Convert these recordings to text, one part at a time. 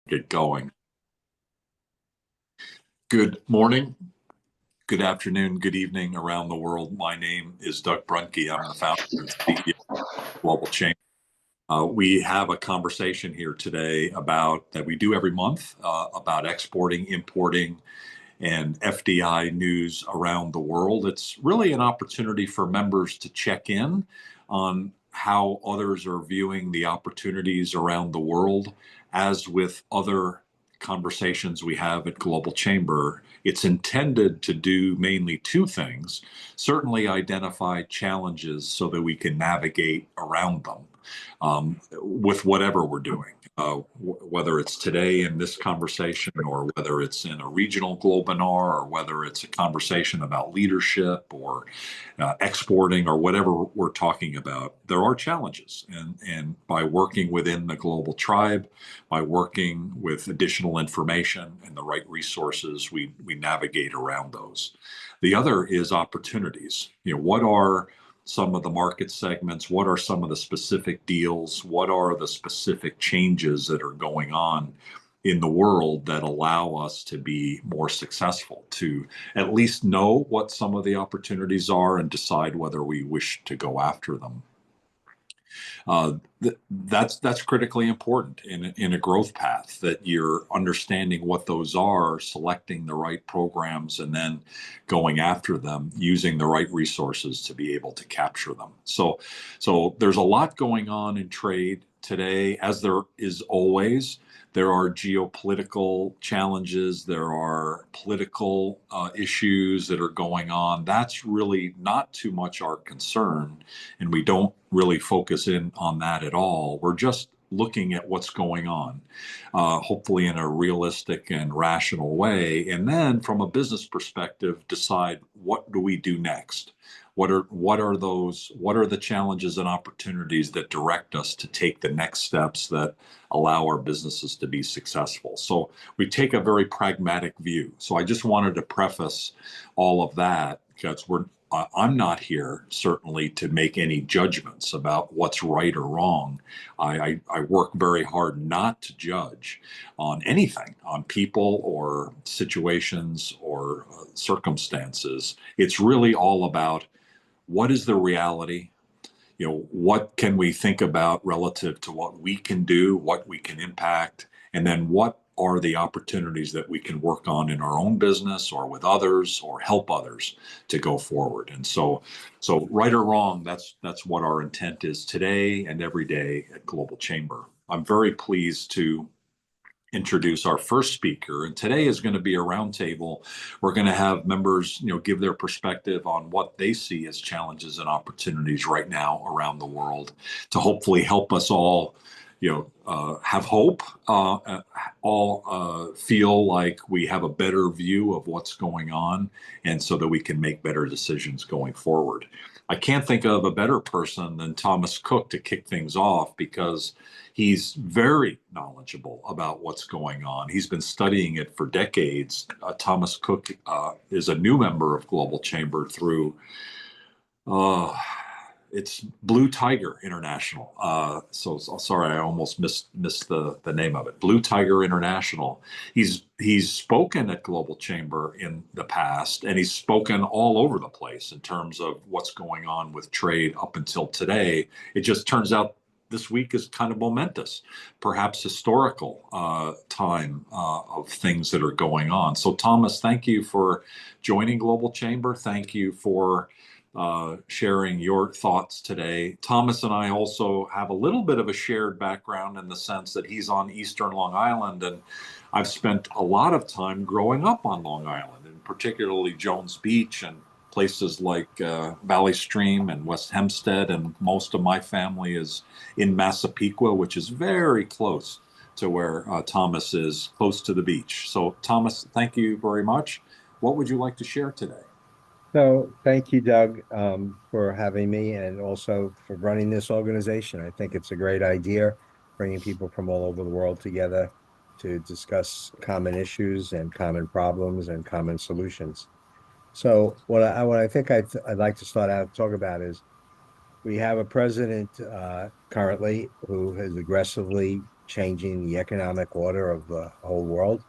Get going. Good morning, good afternoon, good evening around the world. My name is Doug Brunke. I'm the founder and CEO of Global Change. We have a conversation here today about that we do every month about exporting, importing, and FDI news around the world. It's really an opportunity for members to check in on how others are viewing the opportunities around the world. As with other conversations we have at Global Chamber, it's intended to do mainly two things. Certainly identify challenges so that we can navigate around them with whatever we're doing. Whether it's today in this conversation, or whether it's in a regional globinar, or whether it's a conversation about leadership or exporting, or whatever we're talking about, there are challenges. And by working within the global tribe, by working with additional information and the right resources, we navigate around those. The other is opportunities. What are some of the market segments? What are some of the specific deals? What are the specific changes that are going on in the world that allow us to be more successful, to at least know what some of the opportunities are and decide whether we wish to go after them? That's critically important in a growth path, that you're understanding what those are, selecting the right programs, and then going after them, using the right resources to be able to capture them. So there's a lot going on in trade today, as there is always. There are geopolitical challenges. There are political issues that are going on. That's really not too much our concern, and we don't really focus in on that at all. We're just looking at what's going on, hopefully in a realistic and rational way, and then from a business perspective, decide what do we do next. What are the challenges and opportunities that direct us to take the next steps that allow our businesses to be successful? So we take a very pragmatic view. So I just wanted to preface all of that, because I'm not here certainly to make any judgments about what's right or wrong. I work very hard not to judge on anything, on people or situations or circumstances. It's really all about, what is the reality? What can we think about relative to what we can do, what we can impact, and then what are the opportunities that we can work on in our own business or with others, or help others to go forward. And so right or wrong, that's what our intent is today and every day at Global Chamber. I'm very pleased to introduce our first speaker, and today is going to be a roundtable. We're going to have members, give their perspective on what they see as challenges and opportunities right now around the world, to hopefully help us all, have hope, all feel like we have a better view of what's going on, and so that we can make better decisions going forward. I can't think of a better person than Thomas Cook to kick things off, because he's very knowledgeable about what's going on. He's been studying it for decades. Thomas Cook is a new member of Global Chamber through it's Blue Tiger International. So sorry, I almost missed the name of it. Blue Tiger International. He's spoken at Global Chamber in the past, and he's spoken all over the place in terms of what's going on with trade up until today. It just turns out this week is kind of momentous, perhaps historical time of things that are going on. So Thomas, thank you for joining Global Chamber. Thank you for sharing your thoughts today. Thomas and I also have a little bit of a shared background, in the sense that he's on Eastern Long Island, and I've spent a lot of time growing up on Long Island, and particularly Jones Beach and places like Valley Stream and West Hempstead, and most of my family is in Massapequa, which is very close to where Thomas is, close to the beach. So Thomas, thank you very much. What would you like to share today? So thank you, Doug, for having me, and also for running this organization. I think it's a great idea, bringing people from all over the world together to discuss common issues and common problems and common solutions. So what I think I'd like to start out to talk about is, we have a president currently who is aggressively changing the economic order of the whole world.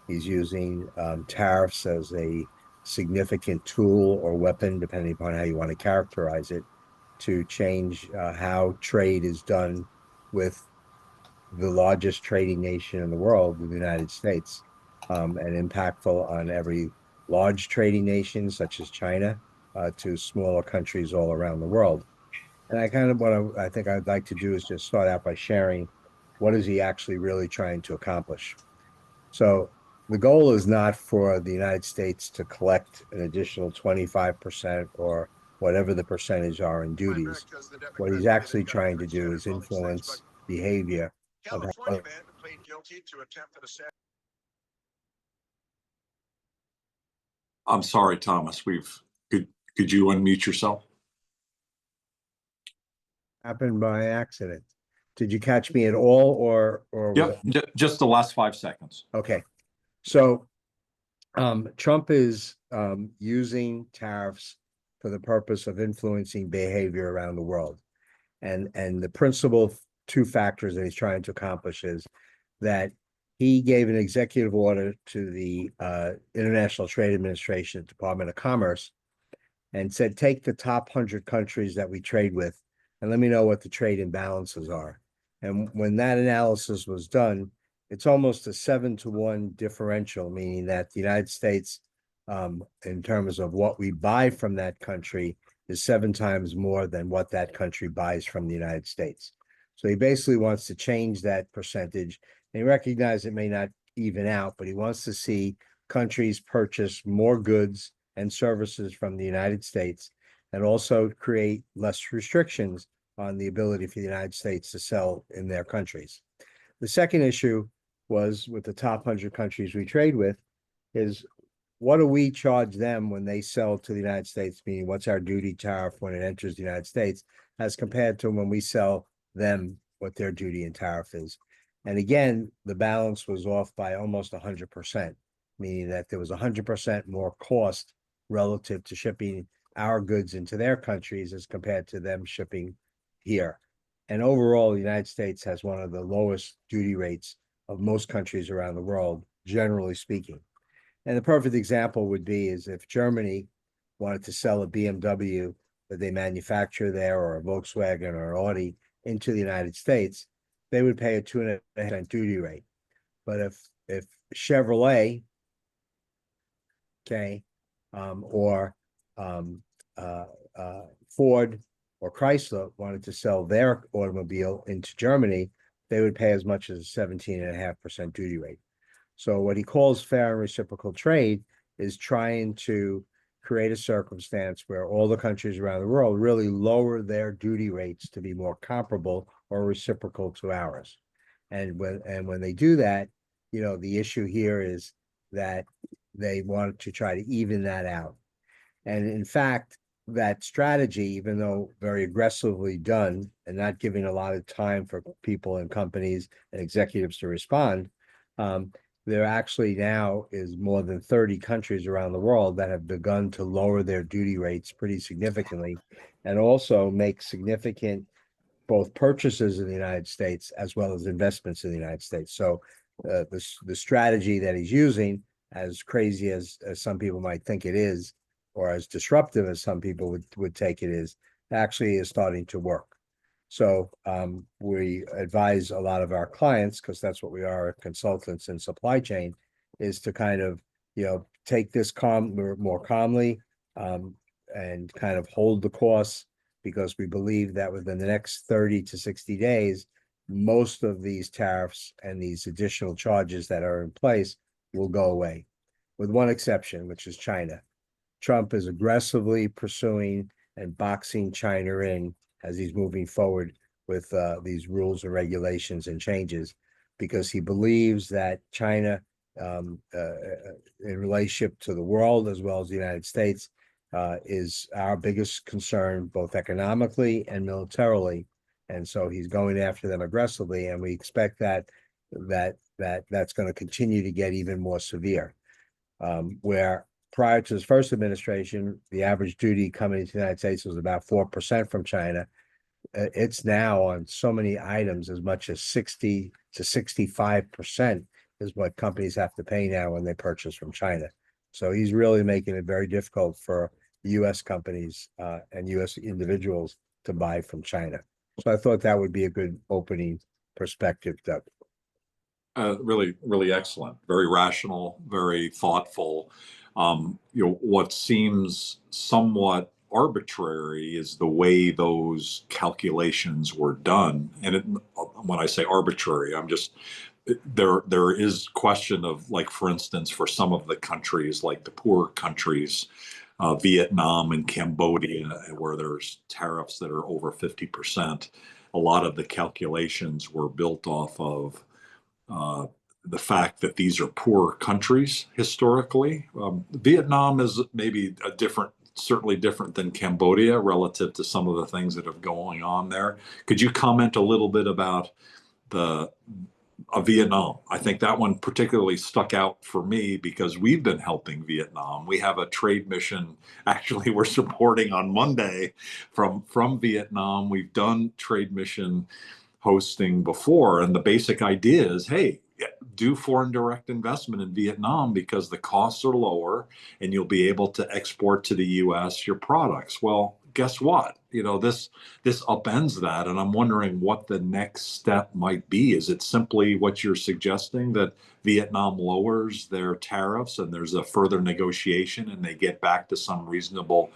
He's using tariffs as a significant tool or weapon, depending upon how you want to characterize it, to change how trade is done with the largest trading nation in the world, the United States, and impactful on every large trading nation, such as China, to smaller countries all around the world. And I kind of I think I'd like to do is just start out by sharing what is he actually really trying to accomplish. So the goal is not for the United States to collect an additional 25% or whatever the percentage are in duties. What he's actually trying to do is influence behavior of how. I'm sorry, Thomas. Could you unmute yourself? Happened by accident. Did you catch me at all, or Yep, just the last 5 seconds. Okay. So Trump is using tariffs for the purpose of influencing behavior around the world. And the principal two factors that he's trying to accomplish is that he gave an executive order to the International Trade Administration, Department of Commerce, and said, take the top 100 countries that we trade with and let me know what the trade imbalances are. And when that analysis was done, it's almost a 7-to-1 differential, meaning that the United States, in terms of what we buy from that country, is 7 times more than what that country buys from the United States. So he basically wants to change that percentage. And he recognizes it may not even out, but he wants to see countries purchase more goods and services from the United States, and also create less restrictions on the ability for the United States to sell in their countries. The second issue was with the top 100 countries we trade with is, what do we charge them when they sell to the United States? Meaning, what's our duty tariff when it enters the United States, as compared to when we sell them, what their duty and tariff is. And again, the balance was off by almost 100%, meaning that there was 100% more cost relative to shipping our goods into their countries as compared to them shipping here. And overall, the United States has one of the lowest duty rates of most countries around the world, generally speaking. And the perfect example would be is if Germany wanted to sell a BMW that they manufacture there, or a Volkswagen or an Audi, into the United States, they would pay a 2.5% duty rate. But if Chevrolet, okay, or Ford or Chrysler wanted to sell their automobile into Germany, they would pay as much as a 17.5% duty rate. So what he calls fair and reciprocal trade is trying to create a circumstance where all the countries around the world really lower their duty rates to be more comparable or reciprocal to ours. And when they do that, the issue here is that they want to try to even that out. And in fact, that strategy, even though very aggressively done and not giving a lot of time for people and companies and executives to respond, there actually now is more than 30 countries around the world that have begun to lower their duty rates pretty significantly, and also make significant both purchases in the United States as well as investments in the United States. So the strategy that he's using, as crazy as some people might think it is, or as disruptive as some people would take it is, actually is starting to work. So we advise a lot of our clients, because that's what we are, consultants in supply chain, is to kind of, take this more calmly, and kind of hold the course, because we believe that within the next 30 to 60 days, most of these tariffs and these additional charges that are in place will go away, with one exception, which is China. Trump is aggressively pursuing and boxing China in as he's moving forward with these rules and regulations and changes, because he believes that China, in relationship to the world as well as the United States, is our biggest concern, both economically and militarily. And so he's going after them aggressively, and we expect that's going to continue to get even more severe. Where prior to his first administration, the average duty coming into the United States was about 4% from China. it's now on so many items as much as 60 to 65% is what companies have to pay now when they purchase from China. So he's really making it very difficult for US companies and US individuals to buy from China. So I thought that would be a good opening perspective, Doug. Really, really excellent. Very rational, very thoughtful. What seems somewhat arbitrary is the way those calculations were done. And when I say arbitrary, there is question of, like, for instance, for some of the countries, like the poor countries, Vietnam and Cambodia, where there's tariffs that are over 50%. A lot of the calculations were built off of uh, the fact that these are poor countries historically. Vietnam is maybe certainly different than Cambodia relative to some of the things that are going on there. Could you comment a little bit about the Vietnam? I think that one particularly stuck out for me because we've been helping Vietnam. We have a trade mission. Actually, we're supporting on Monday from Vietnam. We've done trade mission hosting before, and the basic idea is, hey, do foreign direct investment in Vietnam because the costs are lower and you'll be able to export to the US your products. Well, guess what? This upends that, and I'm wondering what the next step might be. Is it simply what you're suggesting, that Vietnam lowers their tariffs and there's a further negotiation and they get back to some reasonable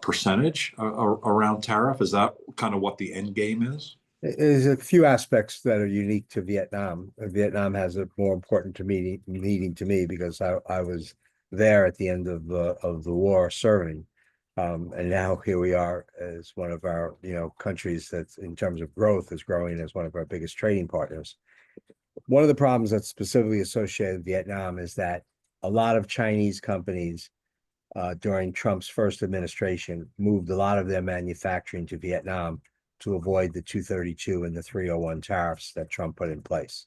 percentage around tariff? Is that kind of what the end game is? There's a few aspects that are unique to Vietnam. Vietnam has a more important meaning to me because I was there at the end of the war serving. And now here we are as one of our, countries that's, in terms of growth, is growing as one of our biggest trading partners. One of the problems that's specifically associated with Vietnam is that a lot of Chinese companies during Trump's first administration moved a lot of their manufacturing to Vietnam to avoid the 232 and the 301 tariffs that Trump put in place.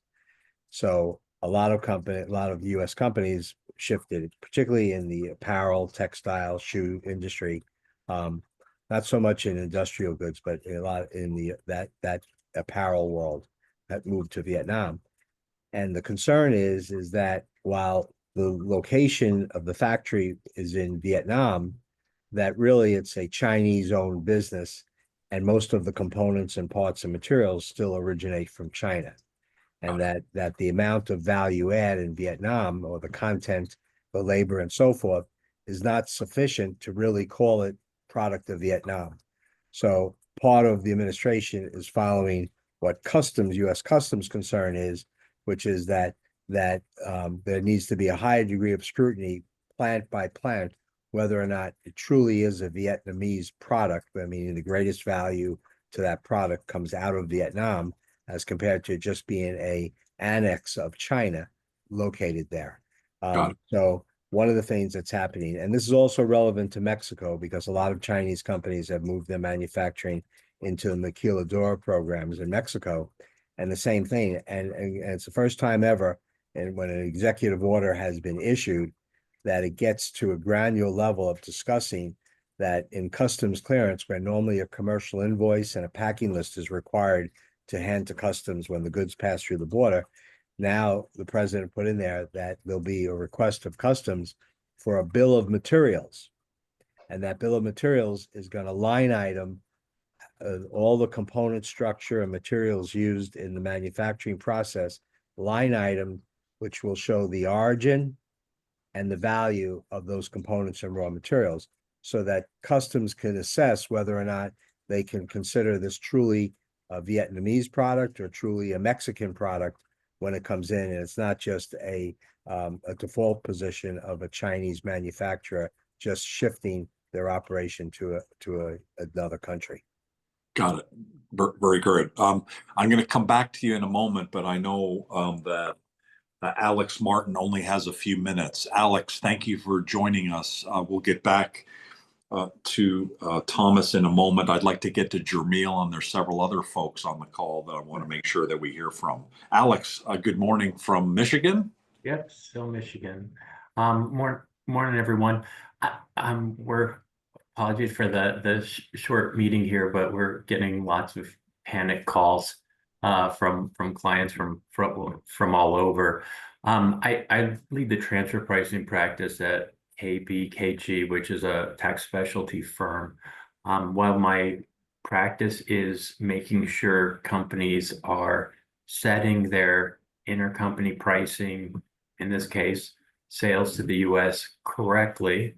So a lot of US companies shifted, particularly in the apparel, textile, shoe industry. Not so much in industrial goods, but a lot in that apparel world that moved to Vietnam. And the concern is that while the location of the factory is in Vietnam, that really it's a Chinese-owned business, and most of the components and parts and materials still originate from China. And that the amount of value add in Vietnam, or the content, the labor and so forth, is not sufficient to really call it product of Vietnam. So part of the administration is following what US Customs concern is, which is that there needs to be a higher degree of scrutiny, plant by plant, whether or not it truly is a Vietnamese product. I mean, the greatest value to that product comes out of Vietnam as compared to just being a annex of China located there. So one of the things that's happening, and this is also relevant to Mexico, because a lot of Chinese companies have moved their manufacturing into the maquiladora programs in Mexico, and the same thing. And it's the first time ever, and when an executive order has been issued, that it gets to a granular level of discussing that in customs clearance, where normally a commercial invoice and a packing list is required to hand to customs when the goods pass through the border, now the president put in there that there'll be a request of customs for a bill of materials. And that bill of materials is going to line item all the component structure and materials used in the manufacturing process, line item, which will show the origin and the value of those components and raw materials, so that customs can assess whether or not they can consider this truly a Vietnamese product or truly a Mexican product when it comes in, and it's not just a default position of a Chinese manufacturer just shifting their operation to another country. Got it. Very good. I'm going to come back to you in a moment, but I know that Alex Martin only has a few minutes. Alex, thank you for joining us. We'll get back to Thomas in a moment. I'd like to get to Jermil, and there's several other folks on the call that I want to make sure that we hear from. Alex, good morning from Michigan. Yep, still Michigan. Morning, everyone. We're Apologies for the short meeting here, but we're getting lots of panic calls from clients from all over. I lead the transfer pricing practice at KBKG, which is a tax specialty firm. While my practice is making sure companies are setting their intercompany pricing, in this case, sales to the US correctly,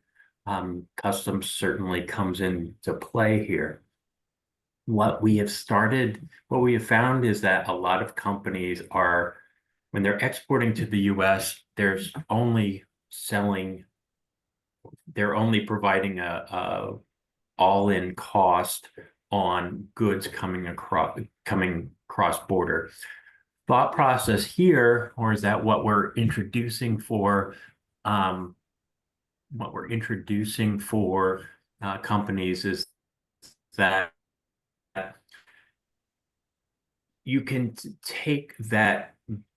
customs certainly comes into play here. What we have found is that a lot of companies are, when they're exporting to the US, they're only providing a all-in cost on goods coming cross border. Thought process here, or is that um, what we're introducing for companies is that you can take that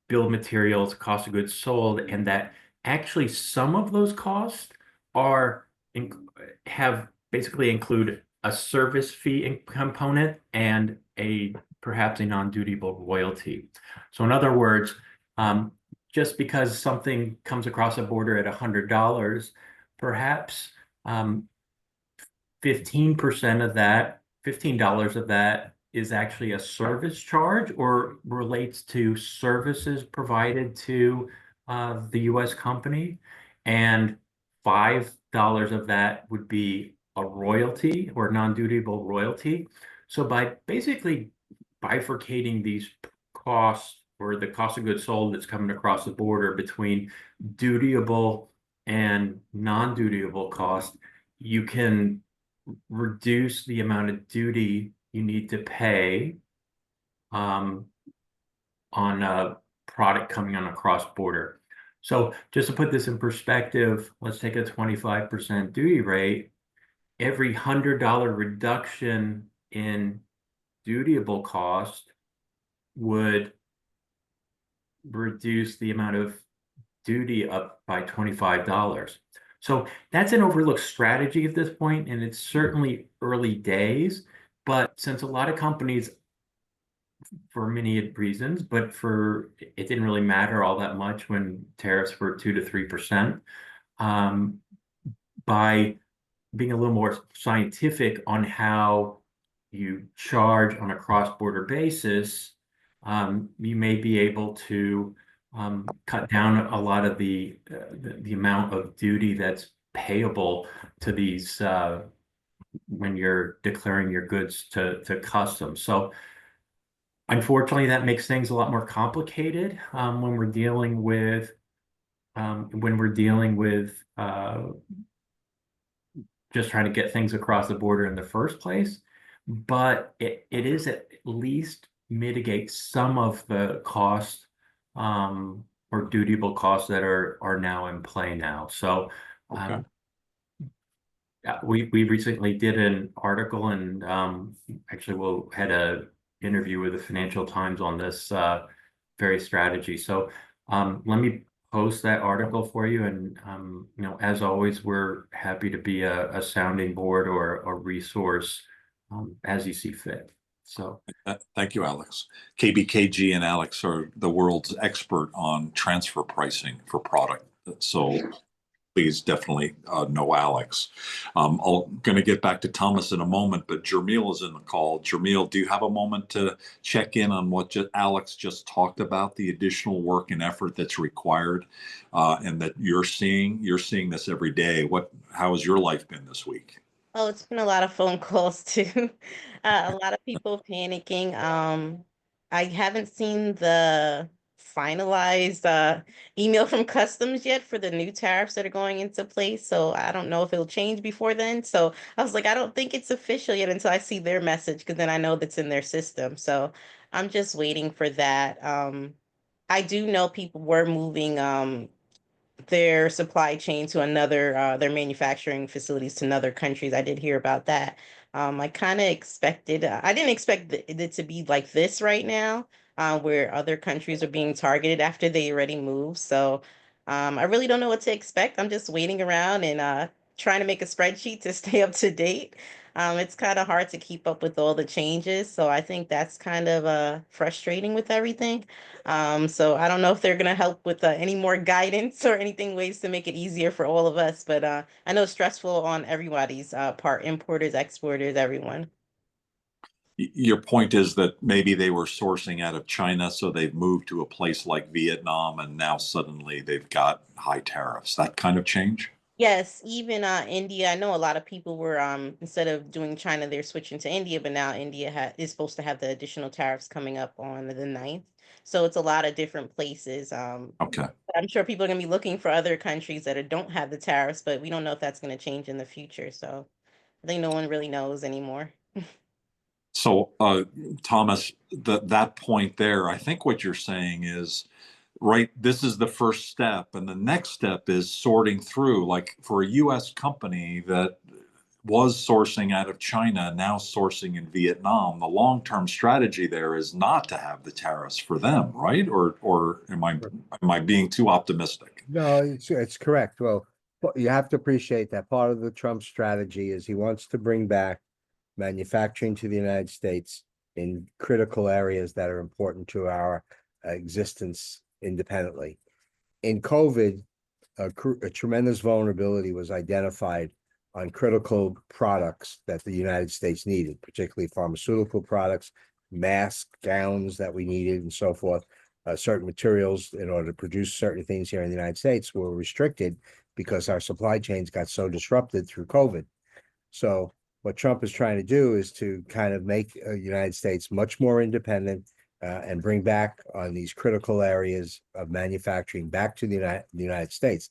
bill of materials, cost of goods sold, and that actually some of those costs are have basically include a service fee component and perhaps a non-dutiable royalty. So in other words, just because something comes across a border at $100, perhaps 15% of that, $15 of that is actually a service charge or relates to services provided to the US company. And $5 of that would be a royalty or non-dutiable royalty. So by basically bifurcating these costs or the cost of goods sold that's coming across the border between dutiable and non-dutiable costs, you can reduce the amount of duty you need to pay on a product coming on a cross border. So just to put this in perspective, let's take a 25% duty rate. Every $100 reduction in dutiable cost would reduce the amount of duty up by $25. So that's an overlooked strategy at this point, and it's certainly early days. But since a lot of companies, for many reasons, it didn't really matter all that much when tariffs were 2 to 3%, by being a little more scientific on how you charge on a cross-border basis, you may be able to cut down a lot of the amount of duty that's payable to these when you're declaring your goods to customs. So unfortunately, that makes things a lot more complicated when we're dealing with just trying to get things across the border in the first place. But it is at least mitigate some of the costs or dutiable costs that are now in play now. So Okay. we recently did an article and actually had a interview with the Financial Times on this very strategy. So let me post that article for you. And as always, we're happy to be a sounding board or a resource as you see fit. So Thank you, Alex. KBKG and Alex are the world's expert on transfer pricing for product. So please definitely know Alex. I'm going to get back to Thomas in a moment, but Jermil is in the call. Jermil, do you have a moment to check in on what Alex just talked about, the additional work and effort that's required, and that you're seeing? You're seeing this every day. How has your life been this week? Oh, it's been a lot of phone calls too. A lot of people panicking. I haven't seen the finalized email from customs yet for the new tariffs that are going into place. So I don't know if it'll change before then. So I was like, I don't think it's official yet until I see their message, because then I know that's in their system. So I'm just waiting for that. I do know people were moving their supply chain to their manufacturing facilities to another countries. I did hear about that. I kind of expected, I didn't expect it to be like this right now, where other countries are being targeted after they already moved. So I really don't know what to expect. I'm just waiting around and trying to make a spreadsheet to stay up to date. It's kind of hard to keep up with all the changes. So I think that's kind of frustrating with everything. So I don't know if they're going to help with any more guidance or anything, ways to make it easier for all of us. But I know it's stressful on everybody's part, importers, exporters, everyone. Your point is that maybe they were sourcing out of China, so they've moved to a place like Vietnam, and now suddenly they've got high tariffs. That kind of change? Yes, even India. I know a lot of people were instead of doing China, they're switching to India, but now India is supposed to have the additional tariffs coming up on the 9th. So it's a lot of different places. Okay. I'm sure people are gonna be looking for other countries that don't have the tariffs, but we don't know if that's gonna change in the future. So I think no one really knows anymore. So, Thomas, that point there, I think what you're saying is, right, this is the first step, and the next step is sorting through, like for a U.S. company that was sourcing out of China, now sourcing in Vietnam, the long-term strategy there is not to have the tariffs for them, right? Or am I being too optimistic? No, it's correct. Well, you have to appreciate that part of the Trump strategy is he wants to bring back manufacturing to the United States in critical areas that are important to our existence independently. In COVID, a tremendous vulnerability was identified on critical products that the United States needed, particularly pharmaceutical products, masks, gowns that we needed, and so forth. Certain materials in order to produce certain things here in the United States were restricted because our supply chains got so disrupted through COVID. So what Trump is trying to do is to kind of make the United States much more independent and bring back on these critical areas of manufacturing back to the United States.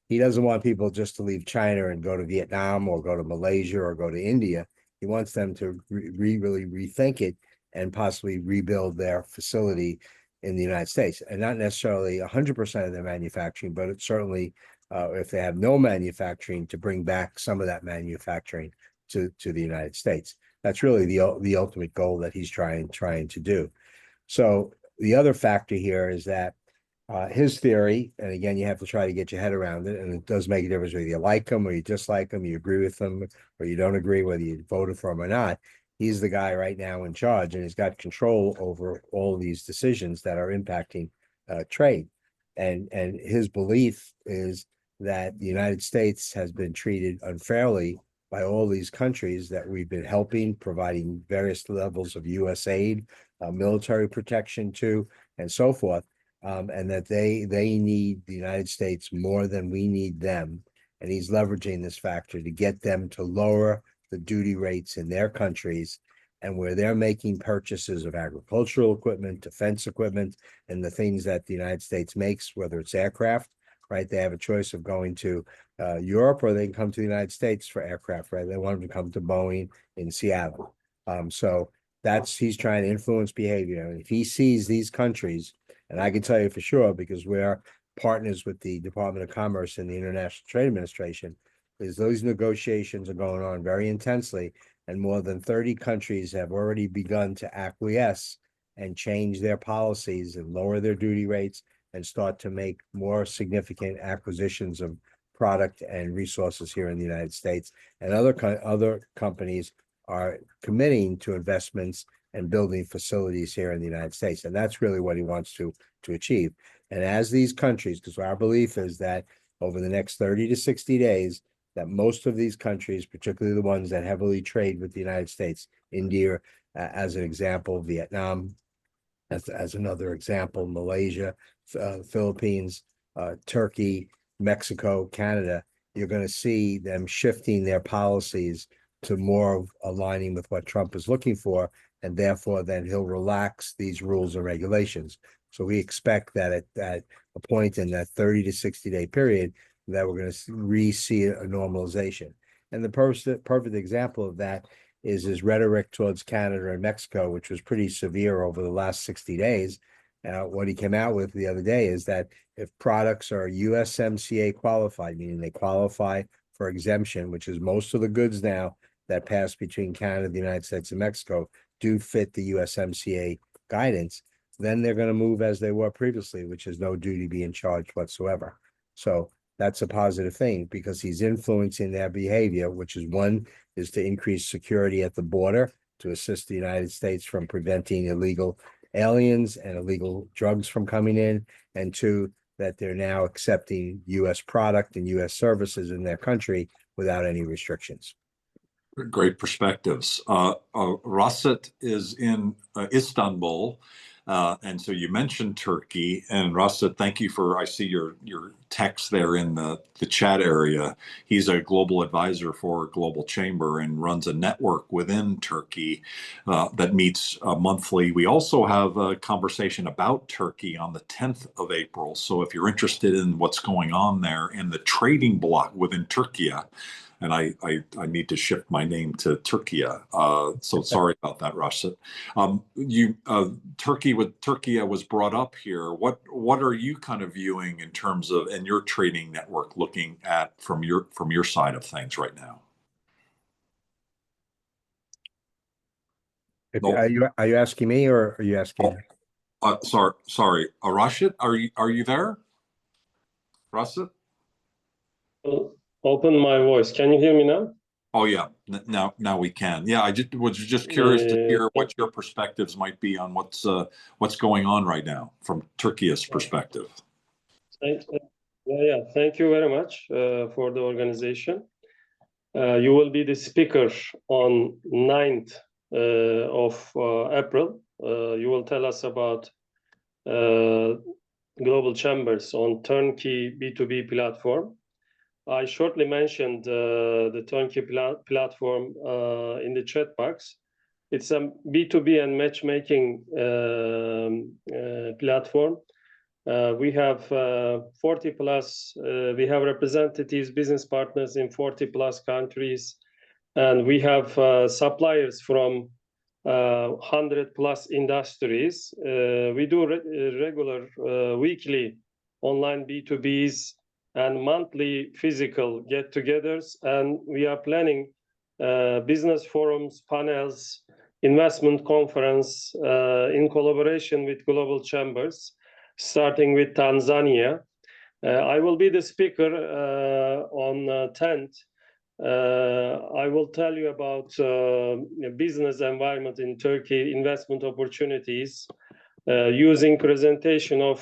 He doesn't want people just to leave China and go to Vietnam or go to Malaysia or go to India. He wants them to really rethink it and possibly rebuild their facility in the United States, and not necessarily 100% of their manufacturing, but it's certainly if they have no manufacturing, to bring back some of that manufacturing to the United States. That's really the ultimate goal that he's trying to do. So the other factor here is that his theory, and again, you have to try to get your head around it, and it does make a difference whether you like him or you dislike him, you agree with him or you don't agree, whether you voted for him or not. He's the guy right now in charge, and he's got control over all these decisions that are impacting trade. And his belief is that the United States has been treated unfairly by all these countries that we've been helping, providing various levels of U.S. aid, military protection to, and so forth. And that they need the United States more than we need them. And he's leveraging this factor to get them to lower the duty rates in their countries, and where they're making purchases of agricultural equipment, defense equipment, and the things that the United States makes, whether it's aircraft, right? They have a choice of going to Europe, or they can come to the United States for aircraft, right? They want them to come to Boeing in Seattle. So he's trying to influence behavior. And if he sees these countries, and I can tell you for sure, because we're partners with the Department of Commerce and the International Trade Administration, is those negotiations are going on very intensely, and more than 30 countries have already begun to acquiesce and change their policies and lower their duty rates and start to make more significant acquisitions of product and resources here in the United States. And other companies are committing to investments and building facilities here in the United States. And that's really what he wants to achieve. And as these countries, because our belief is that over the next 30 to 60 days, that most of these countries, particularly the ones that heavily trade with the United States, India, as an example, Vietnam, as another example, Malaysia, Philippines, Turkey, Mexico, Canada, you're going to see them shifting their policies to more of aligning with what Trump is looking for, and therefore then he'll relax these rules and regulations. So we expect that at a point in that 30 to 60 day period, that we're going to see a normalization. And the perfect example of that is his rhetoric towards Canada and Mexico, which was pretty severe over the last 60 days. What he came out with the other day is that if products are USMCA qualified, meaning they qualify for exemption, which is most of the goods now that pass between Canada, the United States, and Mexico, do fit the USMCA guidance, then they're going to move as they were previously, which is no duty being charged whatsoever. So that's a positive thing because he's influencing their behavior, which is one, is to increase security at the border to assist the United States from preventing illegal aliens and illegal drugs from coming in, and two, that they're now accepting U.S. product and U.S. services in their country without any restrictions. Great perspectives. Rasit is in Istanbul, and so you mentioned Turkey. And Rasit, thank you for, I see your text there in the chat area. He's a global advisor for Global Chamber and runs a network within Turkey that meets monthly. We also have a conversation about Turkey on the 10th of April. So if you're interested in what's going on there in the trading bloc within Turkey, and I need to shift my name to Turkey. So sorry about that, Rashid. Turkey was brought up here. What are you kind of viewing in terms of, and your trading network looking at from your side of things right now? Are you asking me or are you asking? Sorry. Rashid, are you there? Rashid? Open my voice. Can you hear me now? Oh yeah, now we can. Yeah, I was just curious to hear what your perspectives might be on what's going on right now from Turkey's perspective. Thank you very much for the organization. You will be the speaker on 9th of April. You will tell us about global chambers on turnkey B2B platform. I shortly mentioned the turnkey platform in the chat box. It's a B2B and matchmaking platform. We have 40 plus, we have representatives, business partners in 40 plus countries, and we have suppliers from 100 plus industries. We do regular weekly online B2Bs and monthly physical get-togethers, and we are planning business forums, panels, investment conference in collaboration with global chambers, starting with Tanzania. I will be the speaker on 10th. I will tell you about business environment in Turkey, investment opportunities, using presentation of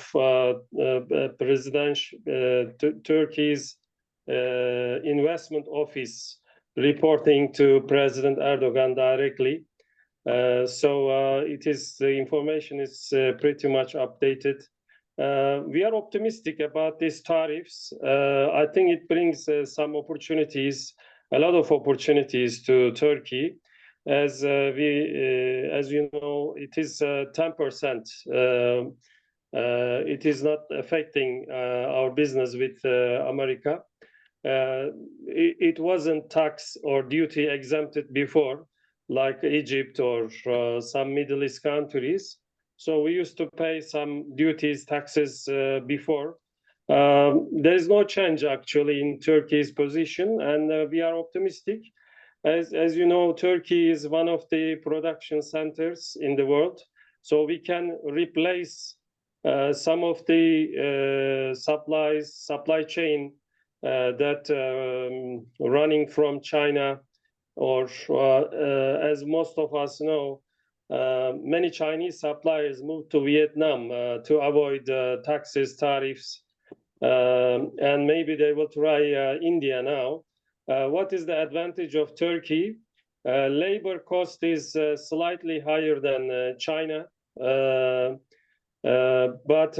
Turkey's investment office reporting to President Erdogan directly. The information is pretty much updated. We are optimistic about these tariffs. I think it brings some opportunities, a lot of opportunities to Turkey. As you know, it is 10%. It is not affecting our business with America. It wasn't tax or duty exempted before, like Egypt or some Middle East countries. So we used to pay some duties, taxes before. There is no change actually in Turkey's position, and we are optimistic. As you know, Turkey is one of the production centers in the world, so we can replace some of the supply chain that running from China, or as most of us know, many Chinese suppliers moved to Vietnam to avoid taxes, tariffs, and maybe they will try India now. What is the advantage of Turkey? Labor cost is slightly higher than China, but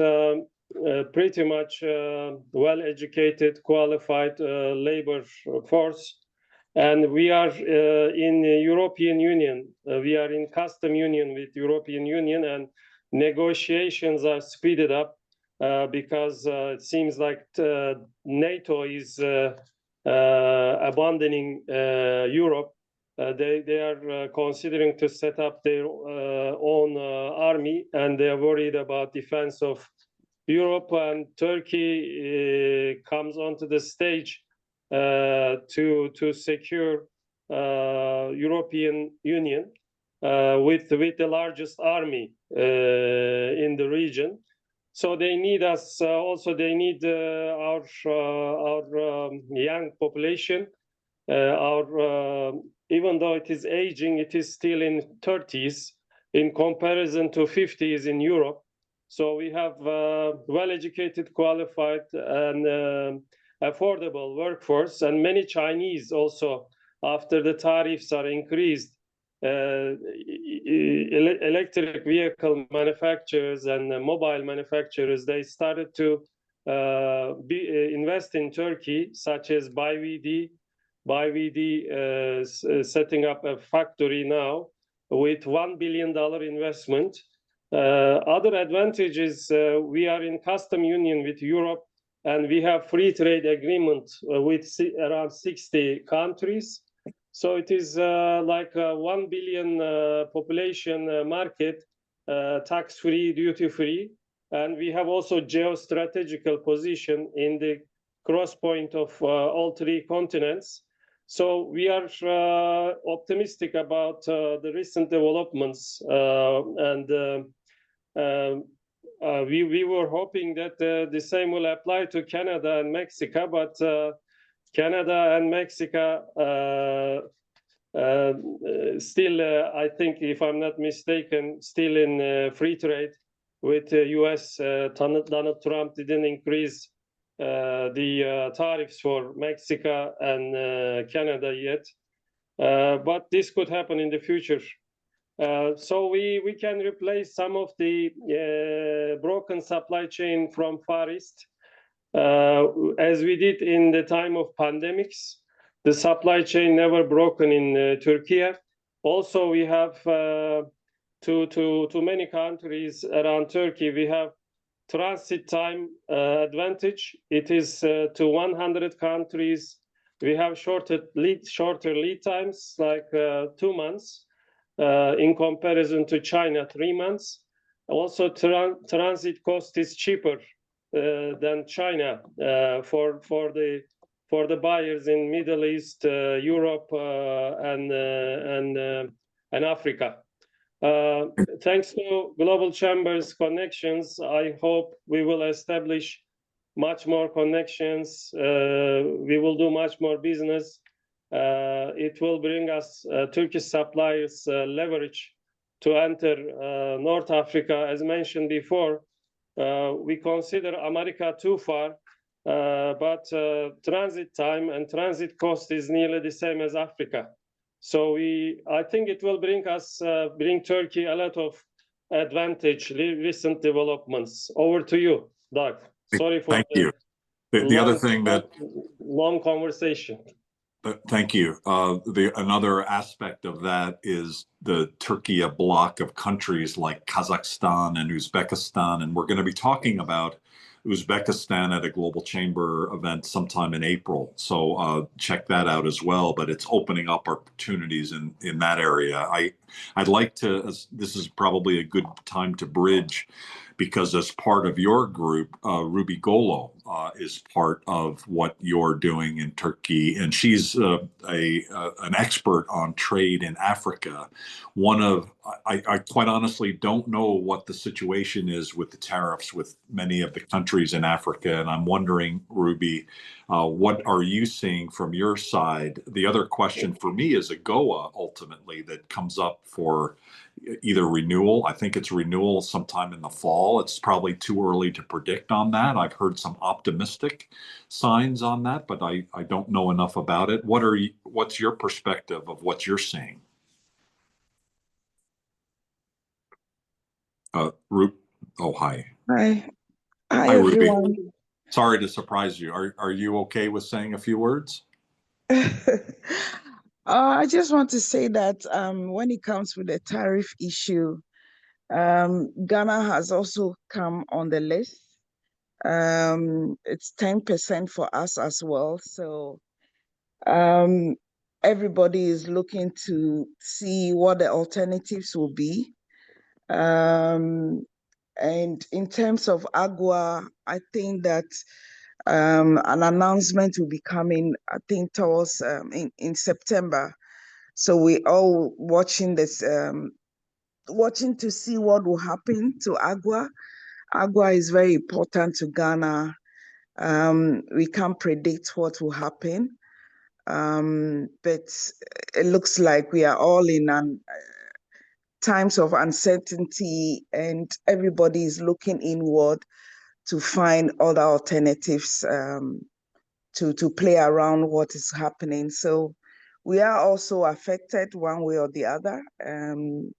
pretty much well-educated, qualified labor force. And we are in the European Union. We are in custom union with European Union, and negotiations are speeded up because it seems like NATO is abandoning Europe. They are considering to set up their own army, and they are worried about defense of Europe. And Turkey comes onto the stage to secure European Union with the largest army in the region. So they need us. Also, they need our young population. Even though it is aging, it is still in 30s in comparison to 50s in Europe. So we have well-educated, qualified, and affordable workforce, and many Chinese also, after the tariffs are increased, electric vehicle manufacturers and mobile manufacturers, they started to invest in Turkey, such as BYD, setting up a factory now with $1 billion investment. Other advantages, we are in custom union with Europe, and we have free trade agreement with around 60 countries. So it is like a 1 billion population market, tax-free, duty-free. And we have also geostrategical position in the cross point of all three continents. So we are optimistic about the recent developments, and we were hoping that the same will apply to Canada and Mexico, but Canada and Mexico still, I think, if I'm not mistaken, still in free trade with the US. Donald Trump didn't increase the tariffs for Mexico and Canada yet, but this could happen in the future. So we can replace some of the broken supply chain from Far East, as we did in the time of pandemics. The supply chain never broken in Turkey. Also, we have to many countries around Turkey, we have transit time advantage. It is to 100 countries. We have shorter lead times, like 2 months, in comparison to China, 3 months. Also, transit cost is cheaper than China for the buyers in Middle East, Europe, and Africa. Thanks to Global Chambers connections, I hope we will establish much more connections. We will do much more business. It will bring us Turkish suppliers leverage to enter North Africa. As mentioned before, we consider America too far, but transit time and transit cost is nearly the same as Africa. So I think it will bring Turkey a lot of advantage, recent developments. Over to you, Doug. Sorry for Thank you. The other thing that long conversation. Thank you. Another aspect of that is the Turkey, a block of countries like Kazakhstan and Uzbekistan, and we're going to be talking about Uzbekistan at a Global Chamber event sometime in April. So check that out as well. But it's opening up opportunities in that area. I'd like to. This is probably a good time to bridge, because as part of your group, Ruby Golo is part of what you're doing in Turkey, and she's an expert on trade in Africa. I quite honestly don't know what the situation is with the tariffs with many of the countries in Africa, and I'm wondering, Ruby, what are you seeing from your side? The other question for me is AGOA, ultimately, that comes up for either renewal. I think it's renewal sometime in the fall. It's probably too early to predict on that. I've heard some optimistic signs on that, but I don't know enough about it. What's your perspective of what you're seeing? Hi. Hi, Hi, Ruby. everyone. Sorry to surprise you. Are you okay with saying a few words? I just want to say that when it comes with the tariff issue, Ghana has also come on the list. It's 10% for us as well. So everybody is looking to see what the alternatives will be. And in terms of AGUA, I think that an announcement will be coming, I think, towards in September. So we all watching this, watching to see what will happen to AGUA. agua is very important to Ghana. We can't predict what will happen, but it looks like we are all in times of uncertainty, and everybody is looking inward to find other alternatives to play around what is happening. So we are also affected one way or the other, and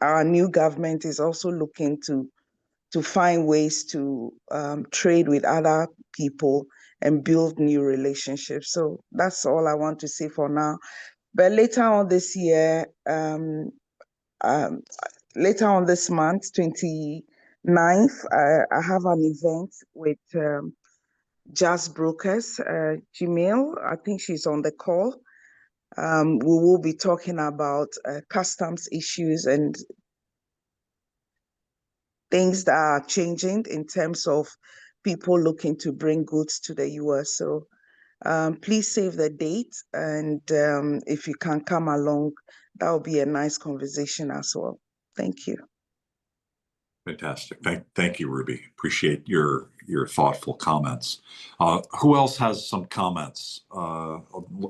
our new government is also looking to find ways to trade with other people and build new relationships. So that's all I want to say for now. But later on this year, later on this month, 29th, I have an event with Jazz Brokers, Jamil. I think she's on the call. We will be talking about customs issues and things that are changing in terms of people looking to bring goods to the US. So please save the date. And if you can come along, that will be a nice conversation as well. Thank you. Fantastic. Thank you, Ruby. Appreciate your thoughtful comments. Who else has some comments? I'll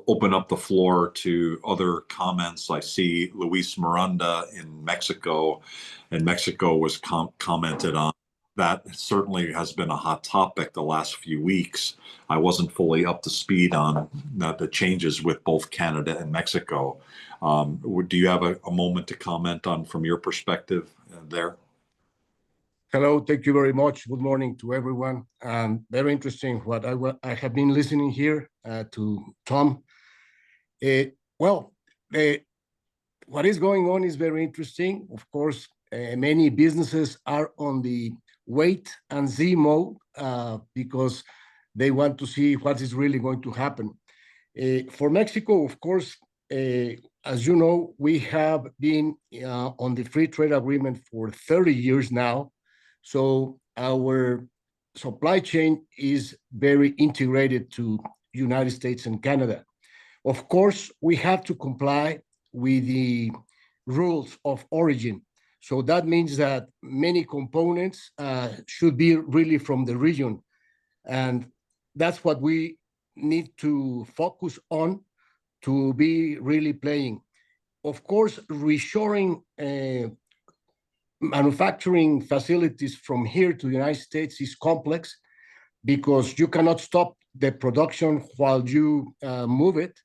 open up the floor to other comments. I see Luis Miranda in Mexico, and Mexico was commented on. That certainly has been a hot topic the last few weeks. I wasn't fully up to speed on the changes with both Canada and Mexico. Do you have a moment to comment on from your perspective there? Hello, thank you very much. Good morning to everyone. Very interesting what I have been listening here to Tom. What is going on is very interesting. Of course, many businesses are on the wait and see mode because they want to see what is really going to happen. For Mexico, of course, as you know, we have been on the free trade agreement for 30 years now. So our supply chain is very integrated to United States and Canada. Of course, we have to comply with the rules of origin. So that means that many components should be really from the region. And that's what we need to focus on to be really playing. Of course, reshoring manufacturing facilities from here to the United States is complex because you cannot stop the production while you move it,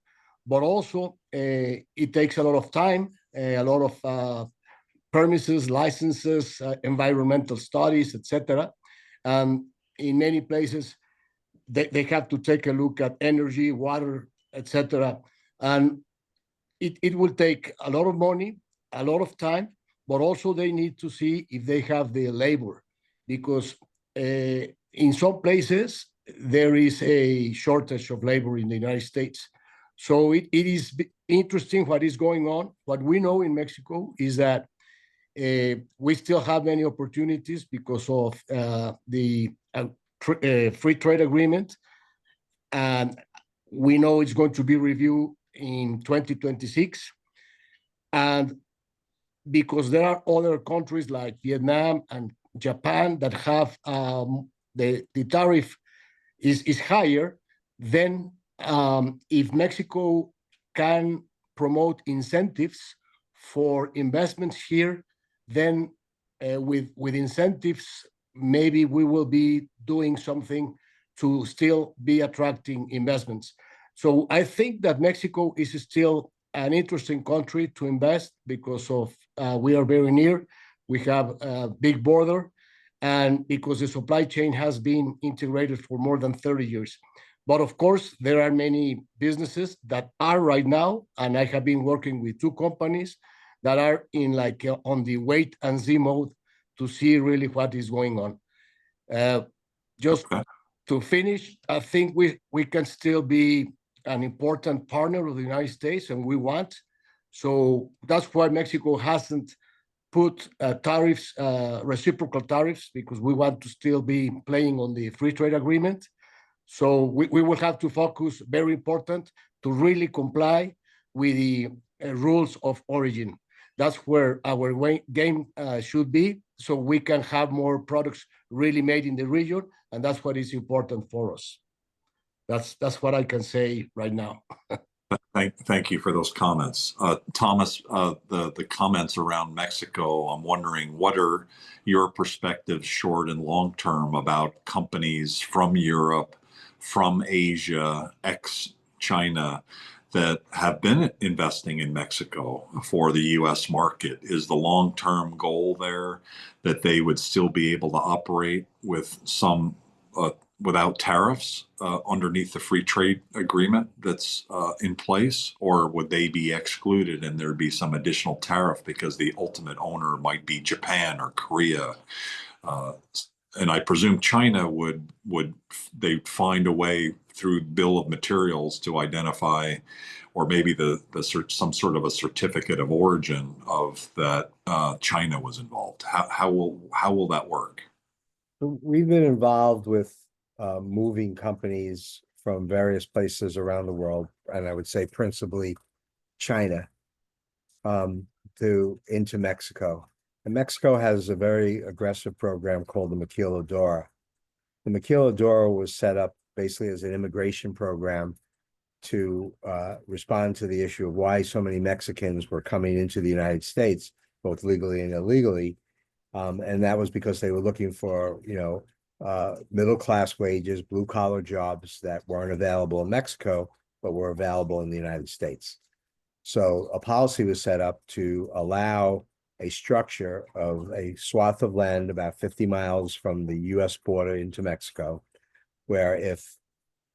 but also it takes a lot of time, a lot of permisses, licenses, environmental studies, etc. In many places, they have to take a look at energy, water, etc. And it will take a lot of money, a lot of time, but also they need to see if they have the labor, because in some places there is a shortage of labor in the United States. So it is interesting what is going on. What we know in Mexico is that we still have many opportunities because of the free trade agreement. And we know it's going to be reviewed in 2026. And because there are other countries like Vietnam and Japan that have the tariff is higher, then if Mexico can promote incentives for investments here, then with incentives, maybe we will be doing something to still be attracting investments. So I think that Mexico is still an interesting country to invest because of we are very near, we have a big border, and because the supply chain has been integrated for more than 30 years. But of course, there are many businesses that are right now, and I have been working with 2 companies that are in like on the wait and see mode to see really what is going on. Just to finish, I think we can still be an important partner of the United States, and we want. So that's why Mexico hasn't put tariffs, reciprocal tariffs, because we want to still be playing on the free trade agreement. So we will have to focus, very important, to really comply with the rules of origin. That's where our game should be, so we can have more products really made in the region, and that's what is important for us. That's what I can say right now. Thank you for those comments. Thomas, the comments around Mexico, I'm wondering, what are your perspectives short and long term about companies from Europe, from Asia, ex-China, that have been investing in Mexico for the U.S. market? Is the long-term goal there that they would still be able to operate with some without tariffs underneath the free trade agreement that's in place, or would they be excluded and there'd be some additional tariff because the ultimate owner might be Japan or Korea? And I presume China would they find a way through bill of materials to identify, or maybe some sort of a certificate of origin of that China was involved. How will that work? We've been involved with moving companies from various places around the world, and I would say principally China, into Mexico. And Mexico has a very aggressive program called the Maquiladora. The Maquiladora was set up basically as an immigration program to respond to the issue of why so many Mexicans were coming into the United States, both legally and illegally. And that was because they were looking for, middle-class wages, blue-collar jobs that weren't available in Mexico, but were available in the United States. So a policy was set up to allow a structure of a swath of land about 50 miles from the U.S. border into Mexico, where if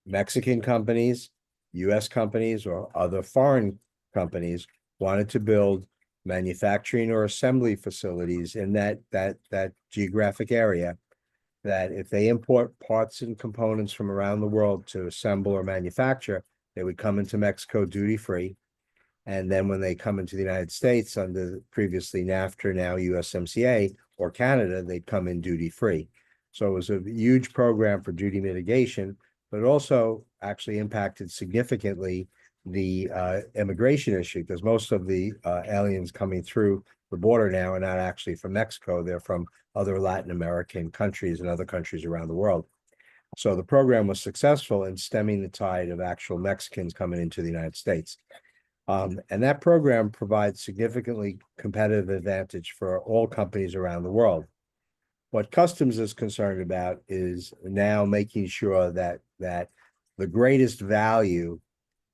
Mexican companies, U.S. companies, or other foreign companies wanted to build manufacturing or assembly facilities in that geographic area, that if they import parts and components from around the world to assemble or manufacture, they would come into Mexico duty-free. And then when they come into the United States under previously NAFTA, now USMCA, or Canada, they'd come in duty-free. So it was a huge program for duty mitigation, but it also actually impacted significantly the immigration issue, because most of the aliens coming through the border now are not actually from Mexico. They're from other Latin American countries and other countries around the world. So the program was successful in stemming the tide of actual Mexicans coming into the United States. And that program provides significantly competitive advantage for all companies around the world. What Customs is concerned about is now making sure that the greatest value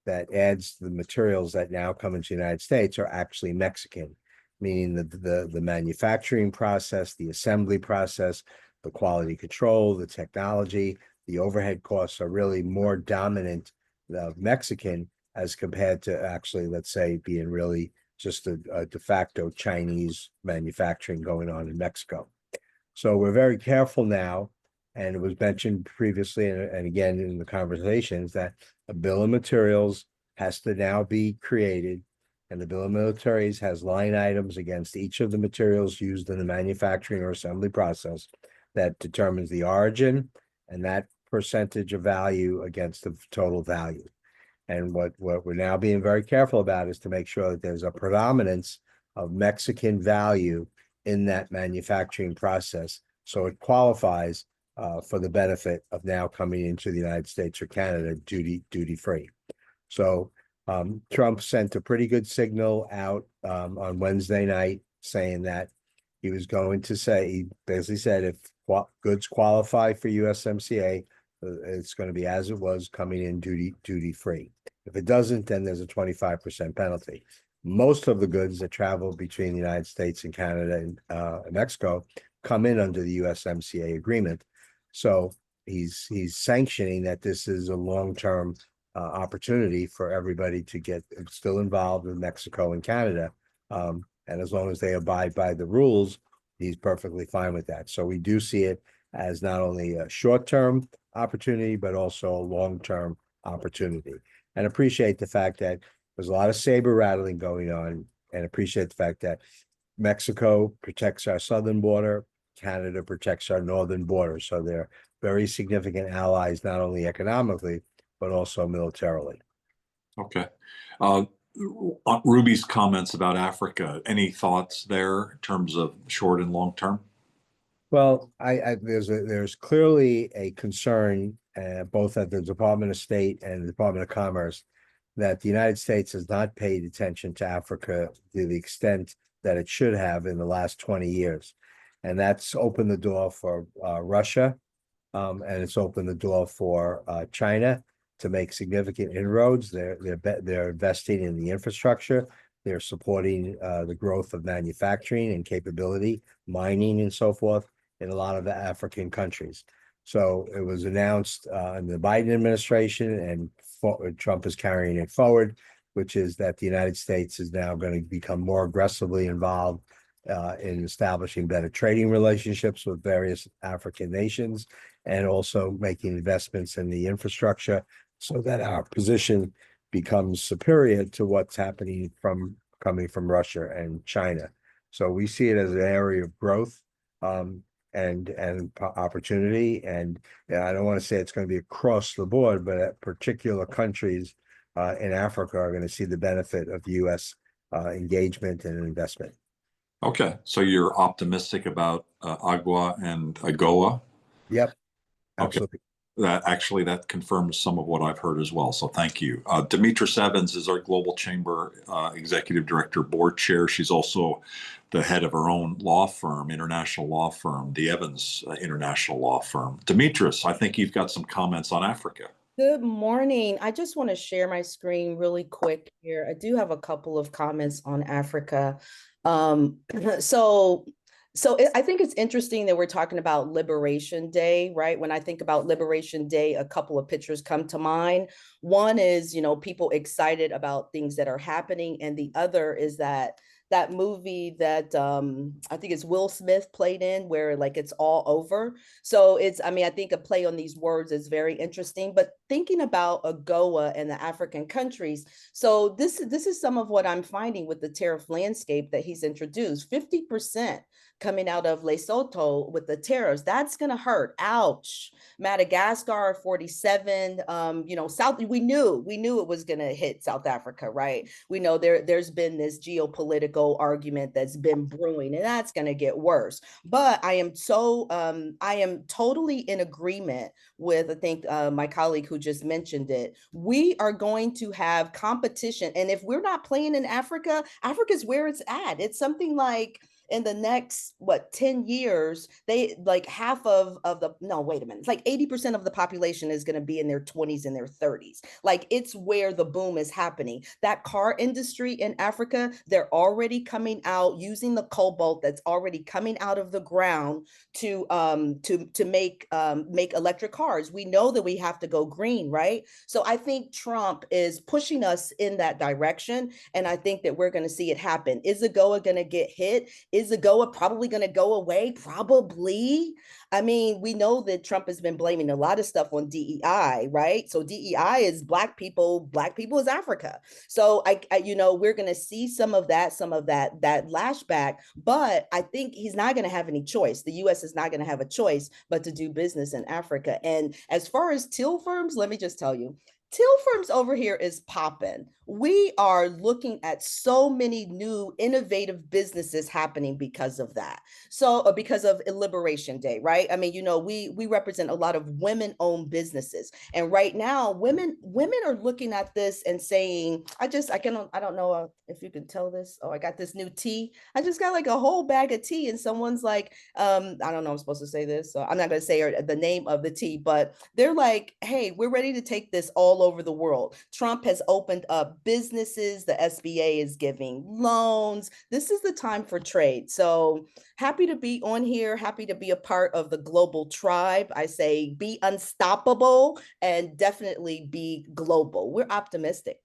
that adds to the materials that now come into the United States are actually Mexican, meaning the manufacturing process, the assembly process, the quality control, the technology, the overhead costs are really more dominant of Mexican as compared to actually, let's say, being really just a de facto Chinese manufacturing going on in Mexico. So we're very careful now, and it was mentioned previously and again in the conversations that a bill of materials has to now be created, and the bill of materials has line items against each of the materials used in the manufacturing or assembly process that determines the origin and that percentage of value against the total value. And what we're now being very careful about is to make sure that there's a predominance of Mexican value in that manufacturing process, so it qualifies for the benefit of now coming into the United States or Canada duty-free. So Trump sent a pretty good signal out on Wednesday night saying that he was going to say, he basically said, if goods qualify for USMCA, it's going to be as it was coming in duty-free. If it doesn't, then there's a 25% penalty. Most of the goods that travel between the United States and Canada and Mexico come in under the USMCA agreement. So he's sanctioning that this is a long-term opportunity for everybody to get still involved in Mexico and Canada. And as long as they abide by the rules, he's perfectly fine with that. So we do see it as not only a short-term opportunity, but also a long-term opportunity. And appreciate the fact that there's a lot of saber rattling going on, and appreciate the fact that Mexico protects our southern border, Canada protects our northern border. So they're very significant allies, not only economically, but also militarily. Okay. Ruby's comments about Africa, any thoughts there in terms of short and long term? Well, there's clearly a concern, both at the Department of State and the Department of Commerce, that the United States has not paid attention to Africa to the extent that it should have in the last 20 years. And that's opened the door for Russia, and it's opened the door for China to make significant inroads. They're investing in the infrastructure. They're supporting the growth of manufacturing and capability, mining and so forth in a lot of the African countries. So it was announced in the Biden administration, and Trump is carrying it forward, which is that the United States is now going to become more aggressively involved in establishing better trading relationships with various African nations, and also making investments in the infrastructure so that our position becomes superior to what's coming from Russia and China. So we see it as an area of growth and opportunity. And I don't want to say it's going to be across the board, but particular countries in Africa are going to see the benefit of U.S. Engagement and investment. Okay, so you're optimistic about Agua and AGOA? Yep, Okay. absolutely. That confirms some of what I've heard as well. So thank you. Demetris Evans is our Global Chamber Executive Director, Board Chair. She's also the head of her own law firm, international law firm, the Evans International Law Firm. Demetris, I think you've got some comments on Africa. Good morning. I just want to share my screen really quick here. I do have a couple of comments on Africa. I think it's interesting that we're talking about Liberation Day, right? When I think about Liberation Day, a couple of pictures come to mind. One is, people excited about things that are happening. And the other is that movie that I think it's Will Smith played in, where like it's all over. So I think a play on these words is very interesting. But thinking about AGOA and the African countries, so this is some of what I'm finding with the tariff landscape that he's introduced. 50% coming out of Lesotho with the tariffs. That's going to hurt. Ouch. Madagascar, 47. South. We knew it was going to hit South Africa, right? We know there's been this geopolitical argument that's been brewing, and that's going to get worse. But I am totally in agreement with, I think, my colleague who just mentioned it. We are going to have competition, and if we're not playing in Africa, Africa's where it's at. It's something like, in the next 10 years, they like half of the, no, wait a minute, it's like 80% of the population is going to be in their 20s and their 30s. Like, it's where the boom is happening. That car industry in Africa, they're already coming out using the cobalt that's already coming out of the ground to make electric cars. We know that we have to go green, right? So I think Trump is pushing us in that direction, and I think that we're going to see it happen. Is AGOA going to get hit? Is AGOA probably going to go away? Probably. I mean, we know that Trump has been blaming a lot of stuff on DEI, right? So DEI is Black people is Africa. So we're going to see some of that lashback, but I think he's not going to have any choice. The U.S. is not going to have a choice but to do business in Africa. And as far as till firms, let me just tell you, till firms over here is popping. We are looking at so many new innovative businesses happening because of that. So because of Liberation Day, right? I mean, we represent a lot of women-owned businesses. And right now, women are looking at this and saying, I don't know if you can tell this. Oh, I got this new tea. I just got like a whole bag of tea, and someone's like, I don't know, I'm supposed to say this, so I'm not going to say the name of the tea, but they're like, hey, we're ready to take this all over the world. Trump has opened up businesses. The SBA is giving loans. This is the time for trade. So happy to be on here. Happy to be a part of the global tribe. I say be unstoppable and definitely be global. We're optimistic.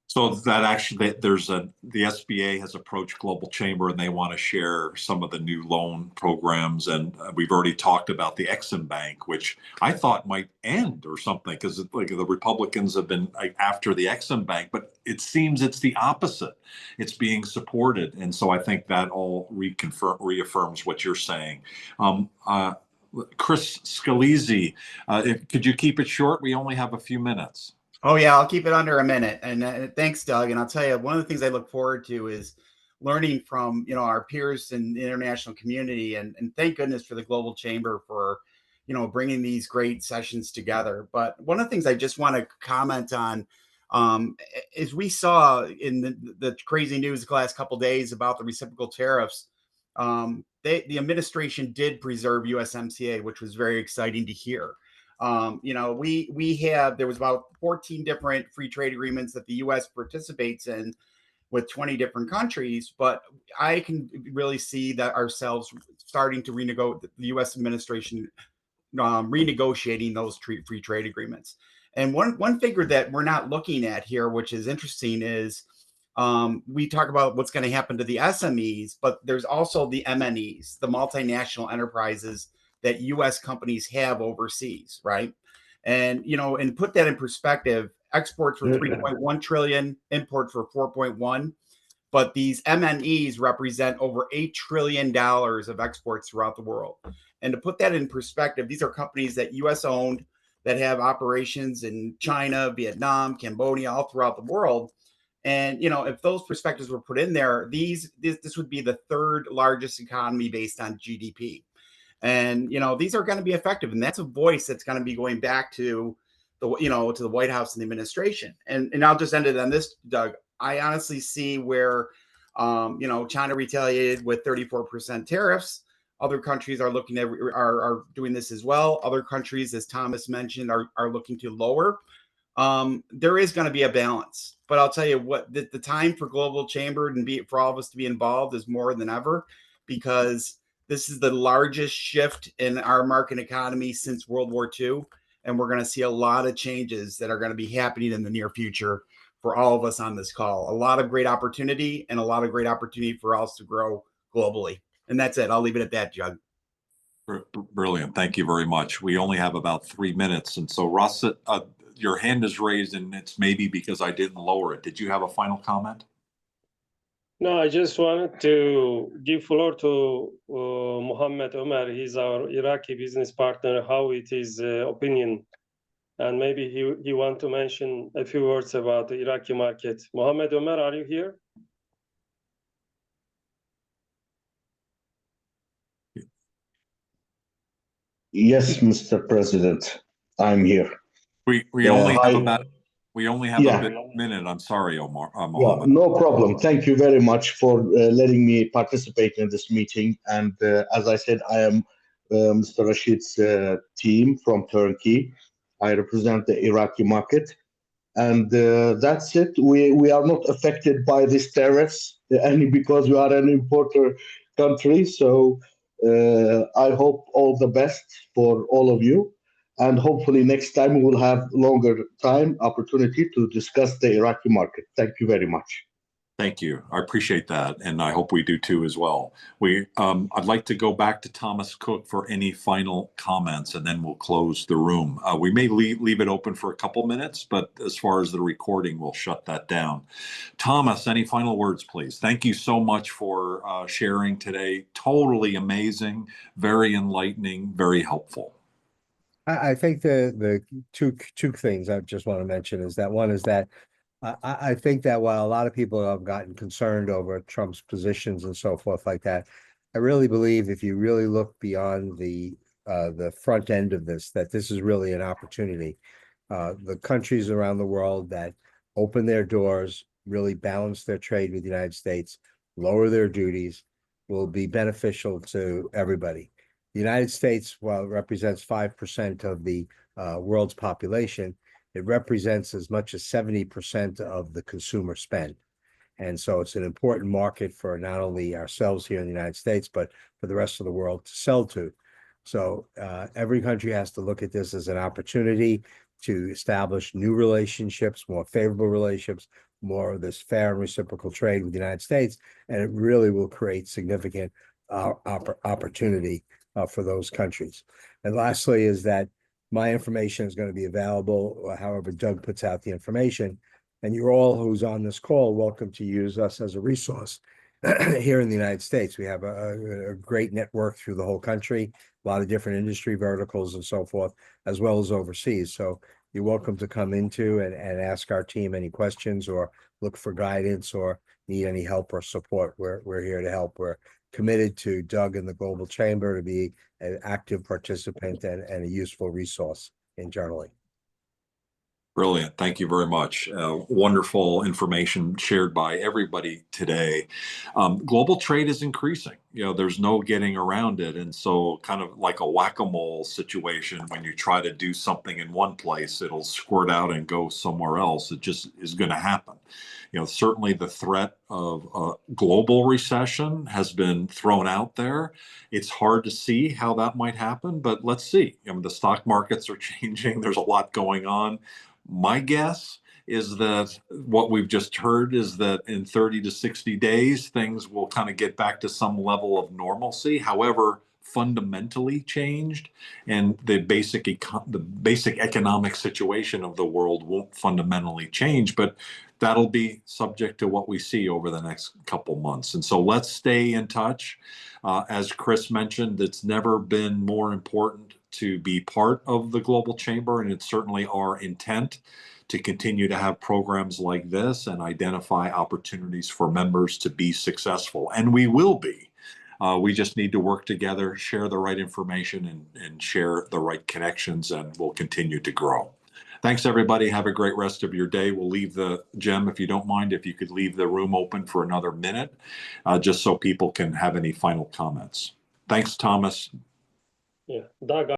So that actually, the SBA has approached Global Chamber, and they want to share some of the new loan programs. And we've already talked about the Exim Bank, which I thought might end or something, because like the Republicans have been after the Exim Bank, but it seems it's the opposite. It's being supported, and so I think that all reaffirms what you're saying. Chris Scalise, could you keep it short? We only have a few minutes. Oh yeah, I'll keep it under a minute. And thanks, Doug. And I'll tell you, one of the things I look forward to is learning from, you know, our peers in the international community, and thank goodness for the Global Chamber for, you know, bringing these great sessions together. But one of the things I just want to comment on, is we saw in the crazy news the last couple of days about the reciprocal tariffs. The administration did preserve USMCA, which was very exciting to hear. You know, there was about 14 different free trade agreements that the U.S. participates in with 20 different countries, but I can really see that ourselves starting to renegotiate, the U.S. administration renegotiating those free trade agreements. And one figure that we're not looking at here, which is interesting, is we talk about what's going to happen to the SMEs, but there's also the MNEs, the multinational enterprises that U.S. companies have overseas, right? And, you know, and put that in perspective, exports were 3.1 trillion, imports were 4.1, but these MNEs represent over $8 trillion of exports throughout the world. And to put that in perspective, these are companies that U.S. owned, that have operations in China, Vietnam, Cambodia, all throughout the world. And, you know, if those perspectives were put in there, this would be the third largest economy based on GDP. And, you know, these are going to be effective. And that's a voice that's going to be going back to the, you know, to the White House and the administration. And I'll just end it on this, Doug. I honestly see where, you know, China retaliated with 34% tariffs. Other countries are looking at, are doing this as well. Other countries, as Thomas mentioned, are looking to lower. There is going to be a balance, but I'll tell you what, the time for Global Chamber and for all of us to be involved is more than ever, because this is the largest shift in our market economy since World War II. And we're going to see a lot of changes that are going to be happening in the near future for all of us on this call. A lot of great opportunity, and a lot of great opportunity for us to grow globally. And that's it. I'll leave it at that, Jug. Brilliant. Thank you very much. We only have about 3 minutes. And so, Russ, your hand is raised, and it's maybe because I didn't lower it. Did you have a final comment? No, I just wanted to give floor to Mohammed Omar. He's our Iraqi business partner, how it is opinion. And maybe he want to mention a few words about the Iraqi market. Mohammed Omar, are you here? Yes, Mr. President, I'm here. We only have a minute. I'm sorry, Omar. Mohammed. Yeah, no problem. Thank you very much for letting me participate in this meeting. And as I said, I am Mr. Rashid's team from Turkey. I represent the Iraqi market. And that's it. We are not affected by these tariffs, only because we are an importer country. So I hope all the best for all of you. And hopefully next time we will have longer opportunity to discuss the Iraqi market. Thank you very much. Thank you. I appreciate that. And I hope we do too as well. I'd like to go back to Thomas Cook for any final comments, and then we'll close the room. We may leave it open for a couple minutes, but as far as the recording, we'll shut that down. Thomas, any final words, please? Thank you so much for sharing today. Totally amazing, very enlightening, very helpful. I think the two things I just want to mention is that one is that I think that while a lot of people have gotten concerned over Trump's positions and so forth like that, I really believe if you really look beyond the front end of this, that this is really an opportunity. The countries around the world that open their doors, really balance their trade with the United States, lower their duties, will be beneficial to everybody. The United States, while it represents 5% of the world's population, it represents as much as 70% of the consumer spend. And so it's an important market for not only ourselves here in the United States, but for the rest of the world to sell to. So every country has to look at this as an opportunity to establish new relationships, more favorable relationships, more of this fair and reciprocal trade with the United States, and it really will create significant opportunity for those countries. And lastly is that my information is going to be available however Doug puts out the information, and you're all who's on this call welcome to use us as a resource here in the United States. We have a great network through the whole country, a lot of different industry verticals and so forth, as well as overseas. So you're welcome to come into and ask our team any questions or look for guidance or need any help or support. We're here to help. We're committed to Doug and the Global Chamber to be an active participant and a useful resource internally. Brilliant. Thank you very much. Wonderful information shared by everybody today. Global trade is increasing. There's no getting around it. And so kind of like a whack-a-mole situation, when you try to do something in one place, it'll squirt out and go somewhere else. It just is going to happen. Certainly the threat of a global recession has been thrown out there. It's hard to see how that might happen, but let's see. The stock markets are changing. There's a lot going on. My guess is that what we've just heard is that in 30 to 60 days, things will kind of get back to some level of normalcy. However, fundamentally changed, and the basic economic situation of the world won't fundamentally change, but that'll be subject to what we see over the next couple months. And so let's stay in touch. As Chris mentioned, it's never been more important to be part of the Global Chamber, and it's certainly our intent to continue to have programs like this and identify opportunities for members to be successful. And we will be. We just need to work together, share the right information, and share the right connections, and we'll continue to grow. Thanks, everybody. Have a great rest of your day. We'll leave Jem, if you don't mind, if you could leave the room open for another minute, just so people can have any final comments. Thanks, Thomas. Yeah, Doug,